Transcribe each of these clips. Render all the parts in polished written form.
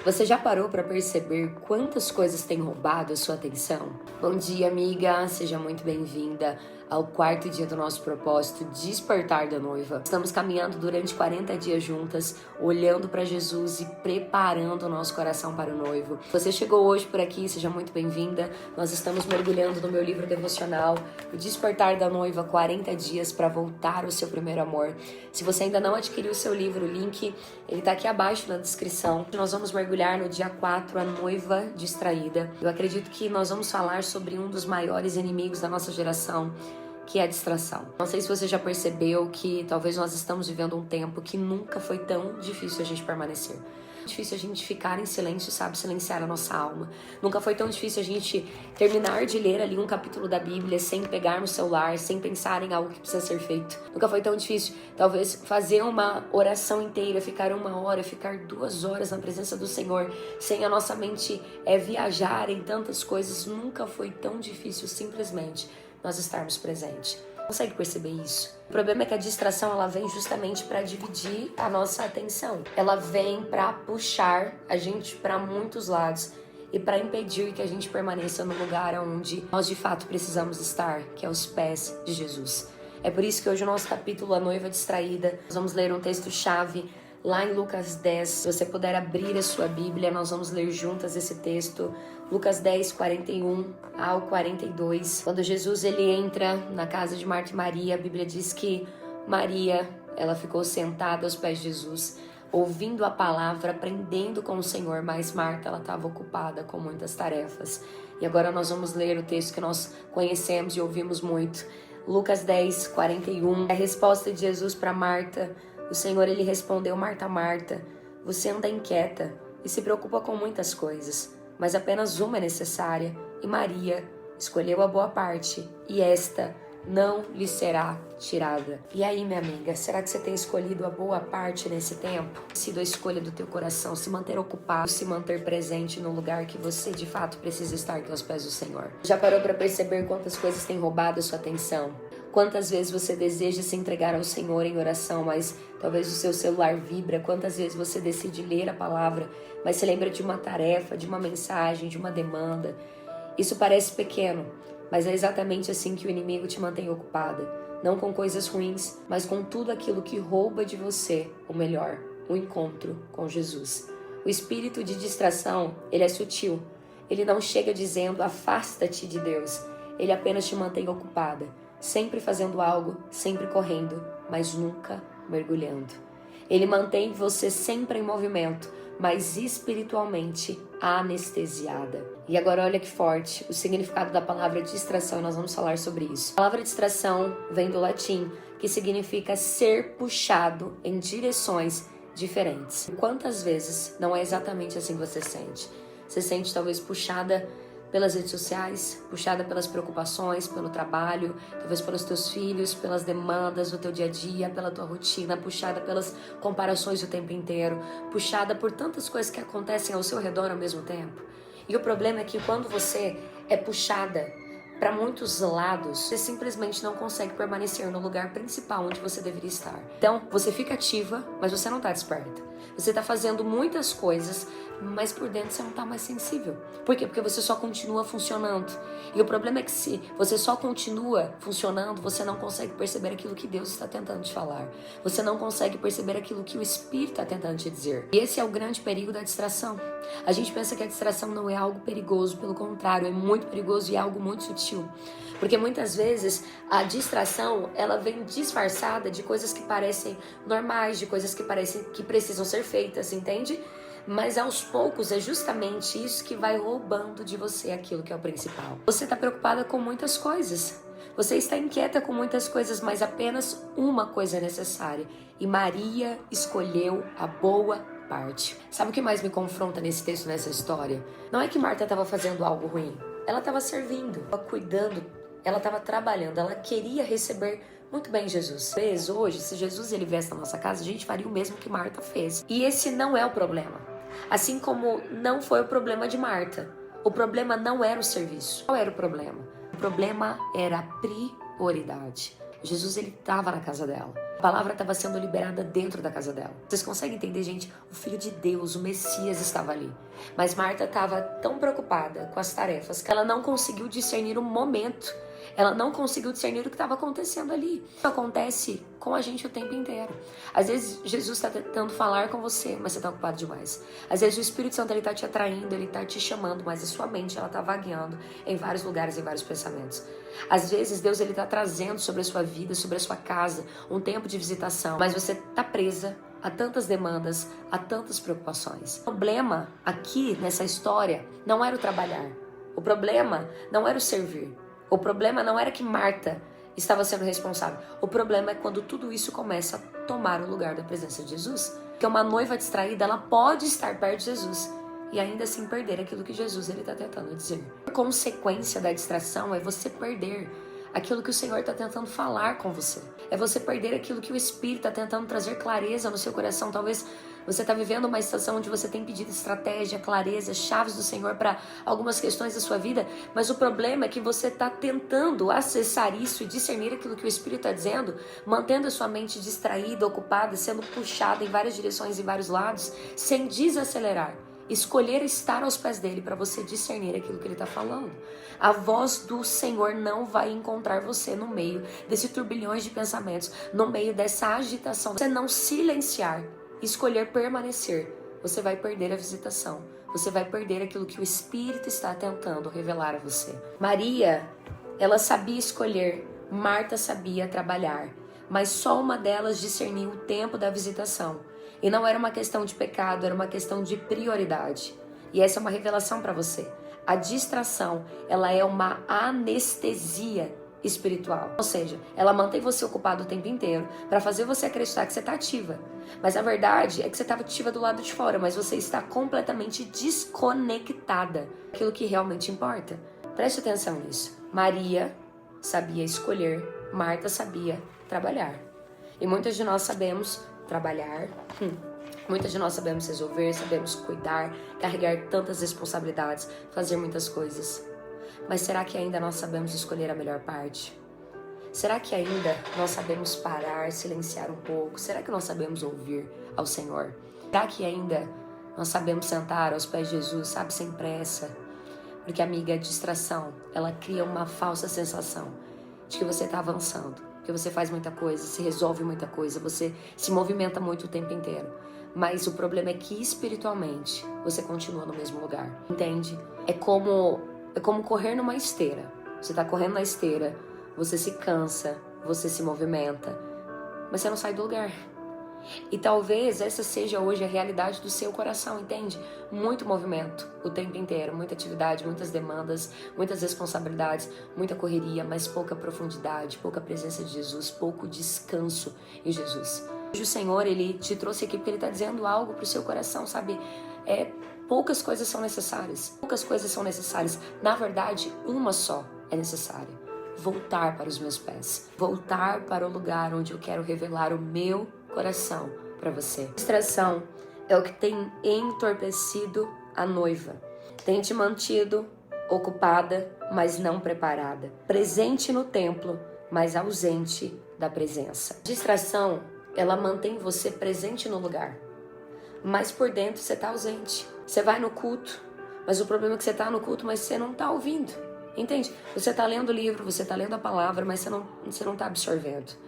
Você já parou para perceber quantas coisas têm roubado a sua atenção? Bom dia, amiga! Seja muito bem-vinda ao quarto dia do nosso propósito Despertar da Noiva. Estamos caminhando durante 40 dias juntas, olhando para Jesus e preparando o nosso coração para o noivo. Você chegou hoje por aqui, seja muito bem-vinda. Nós estamos mergulhando no meu livro devocional, o Despertar da Noiva, 40 dias para voltar ao seu primeiro amor. Se você ainda não adquiriu o seu livro, o link ele tá aqui abaixo na descrição. Nós vamos mergulhar no dia 4, a noiva distraída. Eu acredito que nós vamos falar sobre um dos maiores inimigos da nossa geração, que é a distração. Não sei se você já percebeu que talvez nós estamos vivendo um tempo que nunca foi tão difícil a gente permanecer. Difícil a gente ficar em silêncio, sabe? Silenciar a nossa alma. Nunca foi tão difícil a gente terminar de ler ali um capítulo da Bíblia sem pegar no celular, sem pensar em algo que precisa ser feito. Nunca foi tão difícil, talvez, fazer uma oração inteira, ficar 1 hora, ficar 2 horas na presença do Senhor, sem a nossa mente viajar em tantas coisas. Nunca foi tão difícil, simplesmente, nós estarmos presentes. Consegue perceber isso? O problema é que a distração ela vem justamente para dividir a nossa atenção. Ela vem para puxar a gente para muitos lados e para impedir que a gente permaneça no lugar onde nós de fato precisamos estar, que é aos pés de Jesus. É por isso que hoje o nosso capítulo, A Noiva Distraída, nós vamos ler um texto-chave lá em Lucas 10. Se você puder abrir a sua Bíblia, nós vamos ler juntas esse texto. Lucas 10, 41 ao 42. Quando Jesus ele entra na casa de Marta e Maria, a Bíblia diz que Maria, ela ficou sentada aos pés de Jesus, ouvindo a palavra, aprendendo com o Senhor, mas Marta, ela estava ocupada com muitas tarefas. E agora nós vamos ler o texto que nós conhecemos e ouvimos muito. Lucas 10, 41. A resposta de Jesus para Marta. O Senhor, ele respondeu: Marta, Marta, você anda inquieta e se preocupa com muitas coisas, mas apenas uma é necessária, e Maria escolheu a boa parte, e esta não lhe será tirada. E aí, minha amiga, será que você tem escolhido a boa parte nesse tempo? Sido a escolha do teu coração, se manter ocupado, se manter presente no lugar que você de fato precisa estar, que é aos pés do Senhor. Já parou para perceber quantas coisas têm roubado a sua atenção? Quantas vezes você deseja se entregar ao Senhor em oração, mas talvez o seu celular vibra? Quantas vezes você decide ler a palavra, mas se lembra de uma tarefa, de uma mensagem, de uma demanda? Isso parece pequeno, mas é exatamente assim que o inimigo te mantém ocupada. Não com coisas ruins, mas com tudo aquilo que rouba de você o melhor, o encontro com Jesus. O espírito de distração, ele é sutil. Ele não chega dizendo, afasta-te de Deus. Ele apenas te mantém ocupada. Sempre fazendo algo, sempre correndo, mas nunca mergulhando. Ele mantém você sempre em movimento, mas espiritualmente anestesiada. E agora olha que forte, o significado da palavra distração, nós vamos falar sobre isso. A palavra distração vem do latim, que significa ser puxado em direções diferentes. Quantas vezes não é exatamente assim que você sente? Você sente talvez puxada pelas redes sociais, puxada pelas preocupações, pelo trabalho, talvez pelos teus filhos, pelas demandas do teu dia a dia, pela tua rotina, puxada pelas comparações o tempo inteiro, puxada por tantas coisas que acontecem ao seu redor ao mesmo tempo. E o problema é que quando você é puxada para muitos lados, você simplesmente não consegue permanecer no lugar principal onde você deveria estar. Então, você fica ativa, mas você não está desperta. Você está fazendo muitas coisas, mas por dentro você não está mais sensível. Por quê? Porque você só continua funcionando. E o problema é que se você só continua funcionando, você não consegue perceber aquilo que Deus está tentando te falar. Você não consegue perceber aquilo que o Espírito está tentando te dizer. E esse é o grande perigo da distração. A gente pensa que a distração não é algo perigoso, pelo contrário, é muito perigoso e é algo muito sutil. Porque muitas vezes a distração, ela vem disfarçada de coisas que parecem normais, de coisas que parecem que precisam ser feitas, entende? Mas aos poucos é justamente isso que vai roubando de você aquilo que é o principal. Você está preocupada com muitas coisas. Você está inquieta com muitas coisas, mas apenas uma coisa é necessária. E Maria escolheu a boa parte. Sabe o que mais me confronta nesse texto, nessa história? Não é que Marta estava fazendo algo ruim. Ela estava servindo, cuidando, ela estava trabalhando, ela queria receber muito bem Jesus. Hoje, se Jesus ele viesse na nossa casa, a gente faria o mesmo que Marta fez. E esse não é o problema. Assim como não foi o problema de Marta. O problema não era o serviço. Qual era o problema? O problema era a prioridade. Jesus ele estava na casa dela. A palavra estava sendo liberada dentro da casa dela. Vocês conseguem entender, gente? O Filho de Deus, o Messias, estava ali. Mas Marta estava tão preocupada com as tarefas que ela não conseguiu discernir o momento. Ela não conseguiu discernir o que estava acontecendo ali. Isso acontece com a gente o tempo inteiro. Às vezes Jesus está tentando falar com você, mas você está ocupado demais. Às vezes o Espírito Santo está te atraindo, ele está te chamando, mas a sua mente está vagueando em vários lugares, em vários pensamentos. Às vezes Deus está trazendo sobre a sua vida, sobre a sua casa, um tempo de visitação, mas você está presa a tantas demandas, a tantas preocupações. O problema aqui nessa história não era o trabalhar. O problema não era o servir. O problema não era que Marta estava sendo responsável. O problema é quando tudo isso começa a tomar o lugar da presença de Jesus. Porque uma noiva distraída, ela pode estar perto de Jesus e ainda assim perder aquilo que Jesus está tentando dizer. A consequência da distração é você perder aquilo que o Senhor está tentando falar com você. É você perder aquilo que o Espírito está tentando trazer clareza no seu coração. Talvez você está vivendo uma estação onde você tem pedido estratégia, clareza, chaves do Senhor para algumas questões da sua vida, mas o problema é que você está tentando acessar isso e discernir aquilo que o Espírito está dizendo, mantendo a sua mente distraída, ocupada, sendo puxada em várias direções e vários lados, sem desacelerar. Escolher estar aos pés dele para você discernir aquilo que ele está falando. A voz do Senhor não vai encontrar você no meio desse turbilhões de pensamentos, no meio dessa agitação. Você não silenciar, escolher permanecer, você vai perder a visitação. Você vai perder aquilo que o Espírito está tentando revelar a você. Maria, ela sabia escolher, Marta sabia trabalhar, mas só uma delas discerniu o tempo da visitação. E não era uma questão de pecado, era uma questão de prioridade. E essa é uma revelação para você. A distração, ela é uma anestesia espiritual. Ou seja, ela mantém você ocupado o tempo inteiro para fazer você acreditar que você está ativa. Mas a verdade é que você estava ativa do lado de fora, mas você está completamente desconectada daquilo que realmente importa. Preste atenção nisso. Maria sabia escolher, Marta sabia trabalhar. E muitas de nós sabemos trabalhar, muitas de nós sabemos resolver, sabemos cuidar, carregar tantas responsabilidades, fazer muitas coisas. Mas será que ainda nós sabemos escolher a melhor parte? Será que ainda nós sabemos parar, silenciar um pouco? Será que nós sabemos ouvir ao Senhor? Será que ainda nós sabemos sentar aos pés de Jesus, sabe, sem pressa? Porque, amiga, a distração, ela cria uma falsa sensação de que você está avançando. Porque você faz muita coisa, se resolve muita coisa, você se movimenta muito o tempo inteiro. Mas o problema é que espiritualmente você continua no mesmo lugar, entende? É como correr numa esteira. Você está correndo na esteira, você se cansa, você se movimenta, mas você não sai do lugar. E talvez essa seja hoje a realidade do seu coração, entende? Muito movimento o tempo inteiro, muita atividade, muitas demandas, muitas responsabilidades, muita correria, mas pouca profundidade, pouca presença de Jesus, pouco descanso em Jesus. Hoje o Senhor, Ele te trouxe aqui porque Ele está dizendo algo para o seu coração, sabe? Poucas coisas são necessárias, poucas coisas são necessárias. Na verdade, uma só é necessária. Voltar para os meus pés, voltar para o lugar onde eu quero revelar o meu coração para você. Distração é o que tem entorpecido a noiva, tem te mantido ocupada, mas não preparada, presente no templo, mas ausente da presença. Distração, ela mantém você presente no lugar, mas por dentro você está ausente. Você vai no culto, mas o problema é que você está no culto, mas você não está ouvindo, entende? Você está lendo o livro, você está lendo a palavra, mas você não está absorvendo.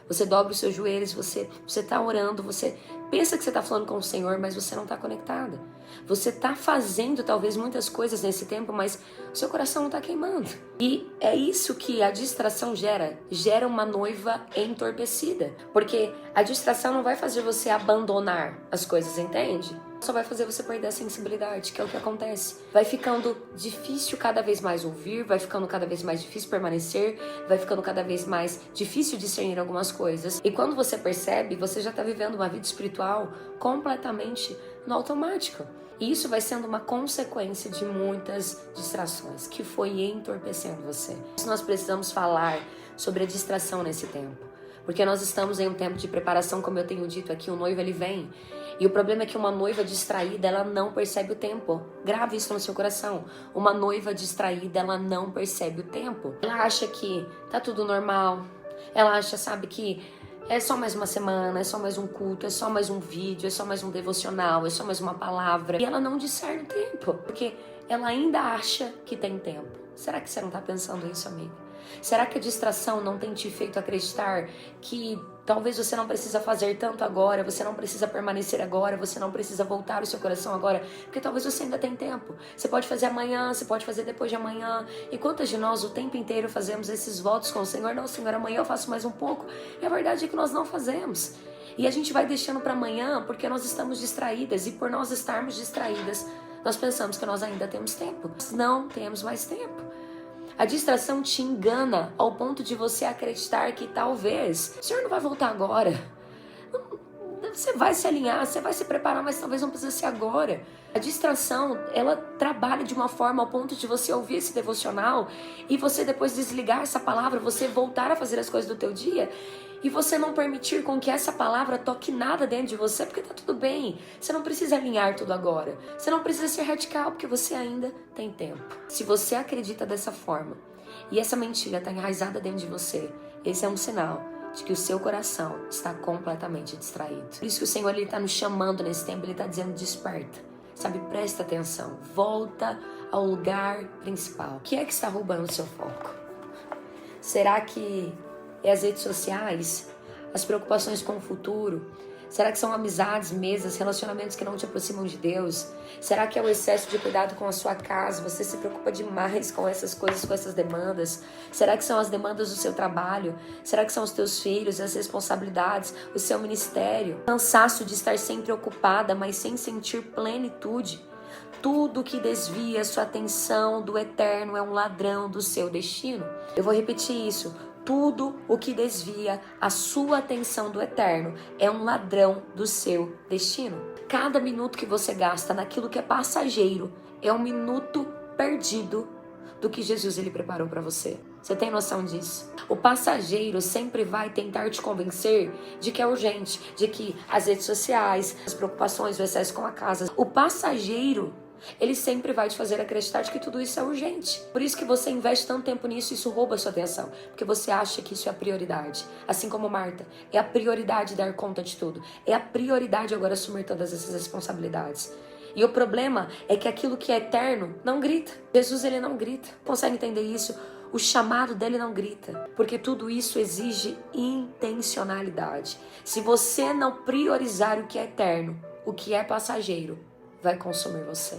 Você dobra os seus joelhos, você está orando, você pensa que você está falando com o Senhor, mas você não está conectada. Você está fazendo talvez muitas coisas nesse tempo, mas o seu coração não está queimando. E é isso que a distração gera uma noiva entorpecida. Porque a distração não vai fazer você abandonar as coisas, entende? Só vai fazer você perder a sensibilidade, que é o que acontece. Vai ficando difícil cada vez mais ouvir, vai ficando cada vez mais difícil permanecer, vai ficando cada vez mais difícil discernir algumas coisas. E quando você percebe, você já está vivendo uma vida espiritual completamente no automático. E isso vai sendo uma consequência de muitas distrações que foi entorpecendo você. Nós precisamos falar sobre a distração nesse tempo. Porque nós estamos em um tempo de preparação, como eu tenho dito aqui, o noivo ele vem. E o problema é que uma noiva distraída, ela não percebe o tempo. Grave isso no seu coração. Uma noiva distraída, ela não percebe o tempo. Ela acha que tá tudo normal. Ela acha, sabe, que É só mais uma semana, é só mais um culto, é só mais um vídeo, é só mais um devocional, é só mais uma palavra. E ela não discerne o tempo, porque ela ainda acha que tem tempo. Será que você não está pensando isso, amiga? Será que a distração não tem te feito acreditar que talvez você não precisa fazer tanto agora, você não precisa permanecer agora, você não precisa voltar o seu coração agora, porque talvez você ainda tem tempo. Você pode fazer amanhã, você pode fazer depois de amanhã. E quantas de nós o tempo inteiro fazemos esses votos com o Senhor? Não, Senhor, amanhã eu faço mais um pouco. E a verdade é que nós não fazemos. E a gente vai deixando para amanhã porque nós estamos distraídas. E por nós estarmos distraídas, nós pensamos que nós ainda temos tempo. Nós não temos mais tempo. A distração te engana ao ponto de você acreditar que talvez o Senhor não vai voltar agora. Você vai se alinhar, você vai se preparar, mas talvez não precise ser agora. A distração, ela trabalha de uma forma ao ponto de você ouvir esse devocional e você depois desligar essa palavra, você voltar a fazer as coisas do teu dia e você não permitir com que essa palavra toque nada dentro de você, porque tá tudo bem. Você não precisa alinhar tudo agora. Você não precisa ser radical, porque você ainda tem tempo. Se você acredita dessa forma e essa mentira está enraizada dentro de você, esse é um sinal de que o seu coração está completamente distraído. Por isso que o Senhor está nos chamando nesse tempo, Ele está dizendo, desperta. Sabe, presta atenção, volta ao lugar principal. O que é que está roubando o seu foco? Será que é as redes sociais, as preocupações com o futuro? Será que são amizades, mesas, relacionamentos que não te aproximam de Deus? Será que é o excesso de cuidado com a sua casa? Você se preocupa demais com essas coisas, com essas demandas? Será que são as demandas do seu trabalho? Será que são os teus filhos, as responsabilidades, o seu ministério? Cansaço de estar sempre ocupada, mas sem sentir plenitude? Tudo que desvia sua atenção do eterno é um ladrão do seu destino. Eu vou repetir isso. Tudo o que desvia a sua atenção do eterno é um ladrão do seu destino. Cada minuto que você gasta naquilo que é passageiro é um minuto perdido do que Jesus ele preparou para você. Você tem noção disso? O passageiro sempre vai tentar te convencer de que é urgente, de que as redes sociais, as preocupações, o excesso com a casa. O passageiro, ele sempre vai te fazer acreditar de que tudo isso é urgente. Por isso que você investe tanto tempo nisso e isso rouba a sua atenção. Porque você acha que isso é a prioridade. Assim como Marta, é a prioridade dar conta de tudo. É a prioridade agora assumir todas essas responsabilidades. E o problema é que aquilo que é eterno não grita. Jesus, ele não grita. Consegue entender isso? O chamado dele não grita. Porque tudo isso exige intencionalidade. Se você não priorizar o que é eterno, o que é passageiro, vai consumir você.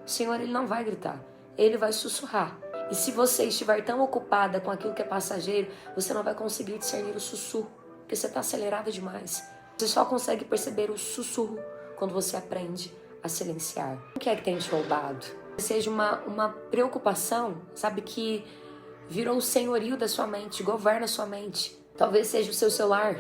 O Senhor, ele não vai gritar, ele vai sussurrar. E se você estiver tão ocupada com aquilo que é passageiro, você não vai conseguir discernir o sussurro, porque você está acelerada demais. Você só consegue perceber o sussurro quando você aprende a silenciar. O que é que tem te roubado? Seja uma preocupação, sabe, que virou o senhorio da sua mente, governa a sua mente. Talvez seja o seu celular.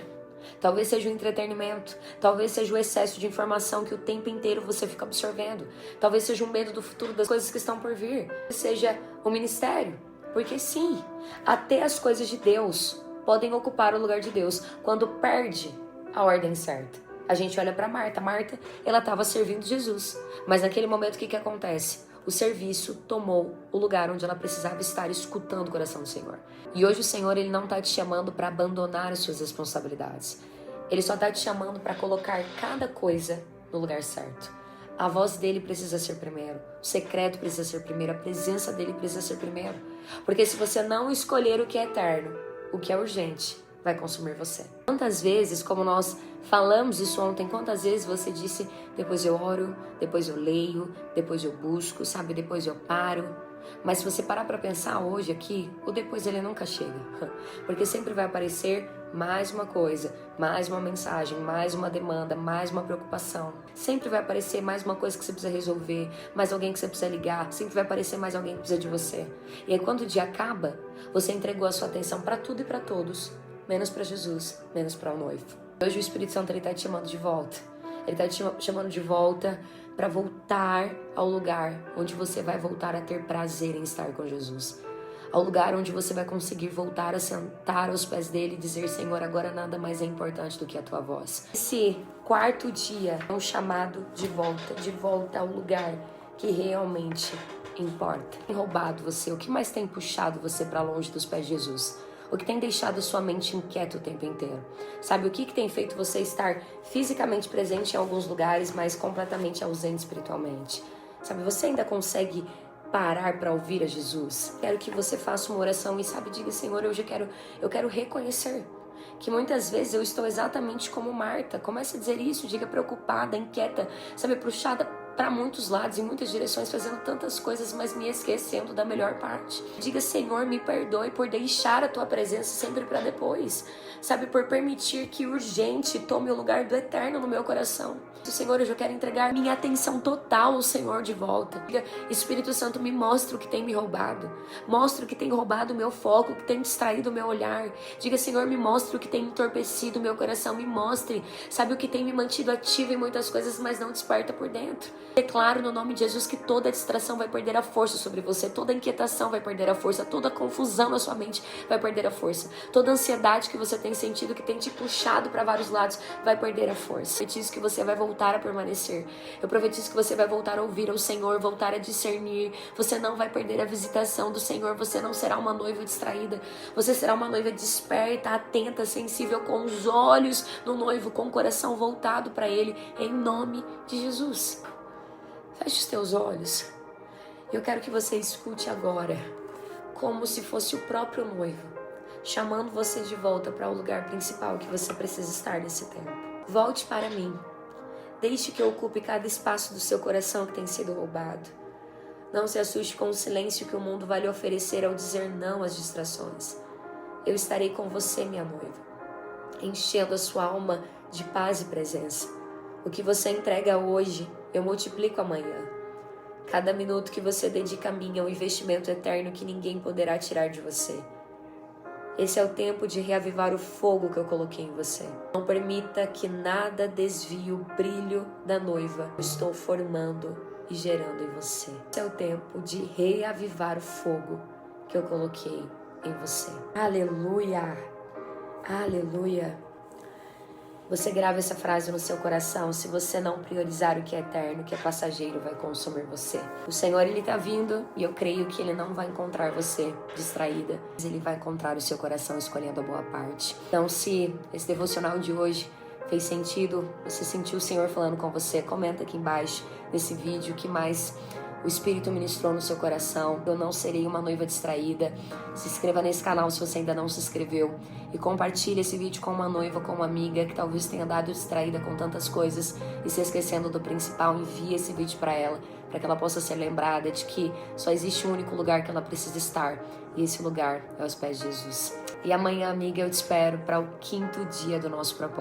Talvez seja o entretenimento, talvez seja o excesso de informação que o tempo inteiro você fica absorvendo. Talvez seja o medo do futuro, das coisas que estão por vir. Seja o ministério, porque sim, até as coisas de Deus podem ocupar o lugar de Deus quando perde a ordem certa. A gente olha para Marta, ela estava servindo Jesus, mas naquele momento o que acontece? O serviço tomou o lugar onde ela precisava estar escutando o coração do Senhor. E hoje o Senhor, ele não está te chamando para abandonar as suas responsabilidades. Ele só está te chamando para colocar cada coisa no lugar certo. A voz dele precisa ser primeiro, o secreto precisa ser primeiro, a presença dele precisa ser primeiro. Porque se você não escolher o que é eterno, o que é urgente, vai consumir você. Quantas vezes, como nós falamos isso ontem, quantas vezes você disse, depois eu oro, depois eu leio, depois eu busco, sabe, depois eu paro. Mas se você parar para pensar hoje aqui, o depois ele nunca chega. Porque sempre vai aparecer mais uma coisa, mais uma mensagem, mais uma demanda, mais uma preocupação. Sempre vai aparecer mais uma coisa que você precisa resolver, mais alguém que você precisa ligar, sempre vai aparecer mais alguém que precisa de você. E aí quando o dia acaba, você entregou a sua atenção para tudo e para todos, menos para Jesus, menos para o noivo. Hoje o Espírito Santo está te chamando de volta. Ele está te chamando de volta para voltar ao lugar onde você vai voltar a ter prazer em estar com Jesus. Ao lugar onde você vai conseguir voltar a sentar aos pés dele e dizer, Senhor, agora nada mais é importante do que a tua voz. Esse quarto dia é um chamado de volta ao lugar que realmente importa. Tem roubado você? O que mais tem puxado você para longe dos pés de Jesus? O que tem deixado a sua mente inquieta o tempo inteiro? Sabe, o que tem feito você estar fisicamente presente em alguns lugares, mas completamente ausente espiritualmente? Sabe, você ainda consegue parar para ouvir a Jesus? Quero que você faça uma oração e, sabe, diga: Senhor, hoje eu quero reconhecer que muitas vezes eu estou exatamente como Marta. Comece a dizer isso, diga: preocupada, inquieta, sabe, puxada para muitos lados, em muitas direções, fazendo tantas coisas, mas me esquecendo da melhor parte. Diga: Senhor, me perdoe por deixar a tua presença sempre para depois, sabe, por permitir que o urgente tome o lugar do eterno no meu coração. Senhor, hoje eu quero entregar minha atenção total ao Senhor de volta. Diga: Espírito Santo, me mostra o que tem me roubado, mostra o que tem roubado o meu foco, o que tem distraído o meu olhar. Diga: Senhor, me mostre o que tem entorpecido o meu coração, me mostre, sabe, o que tem me mantido ativo em muitas coisas, mas não desperta por dentro. Declaro no nome de Jesus que toda distração vai perder a força sobre você, toda inquietação vai perder a força, toda confusão na sua mente vai perder a força, toda ansiedade que você tem sentido, que tem te puxado para vários lados, vai perder a força. Eu profetizo que você vai voltar a permanecer, eu profetizo que você vai voltar a ouvir ao Senhor, voltar a discernir, você não vai perder a visitação do Senhor, você não será uma noiva distraída, você será uma noiva desperta, atenta, sensível, com os olhos no noivo, com o coração voltado para Ele, em nome de Jesus. Feche os teus olhos. Eu quero que você escute agora, como se fosse o próprio noivo, chamando você de volta para o lugar principal que você precisa estar nesse tempo. Volte para mim. Deixe que eu ocupe cada espaço do seu coração que tem sido roubado. Não se assuste com o silêncio que o mundo vai lhe oferecer ao dizer não às distrações. Eu estarei com você, minha noiva, enchendo a sua alma de paz e presença. O que você entrega hoje, eu multiplico amanhã. Cada minuto que você dedica a mim é um investimento eterno que ninguém poderá tirar de você. Esse é o tempo de reavivar o fogo que eu coloquei em você. Não permita que nada desvie o brilho da noiva que eu estou formando e gerando em você. Esse é o tempo de reavivar o fogo que eu coloquei em você. Aleluia! Aleluia! Você grava essa frase no seu coração: se você não priorizar o que é eterno, o que é passageiro vai consumir você. O Senhor, Ele está vindo e eu creio que Ele não vai encontrar você distraída, mas Ele vai encontrar o seu coração escolhendo a boa parte. Então, se esse devocional de hoje fez sentido, você sentiu o Senhor falando com você, comenta aqui embaixo nesse vídeo que mais o Espírito ministrou no seu coração. Eu não serei uma noiva distraída. Se inscreva nesse canal se você ainda não se inscreveu. E compartilhe esse vídeo com uma noiva, com uma amiga que talvez tenha dado distraída com tantas coisas e se esquecendo do principal. Envie esse vídeo para ela que ela possa ser lembrada de que só existe um único lugar que ela precisa estar. E esse lugar é aos pés de Jesus. E amanhã, amiga, eu te espero para o 5º dia do nosso propósito.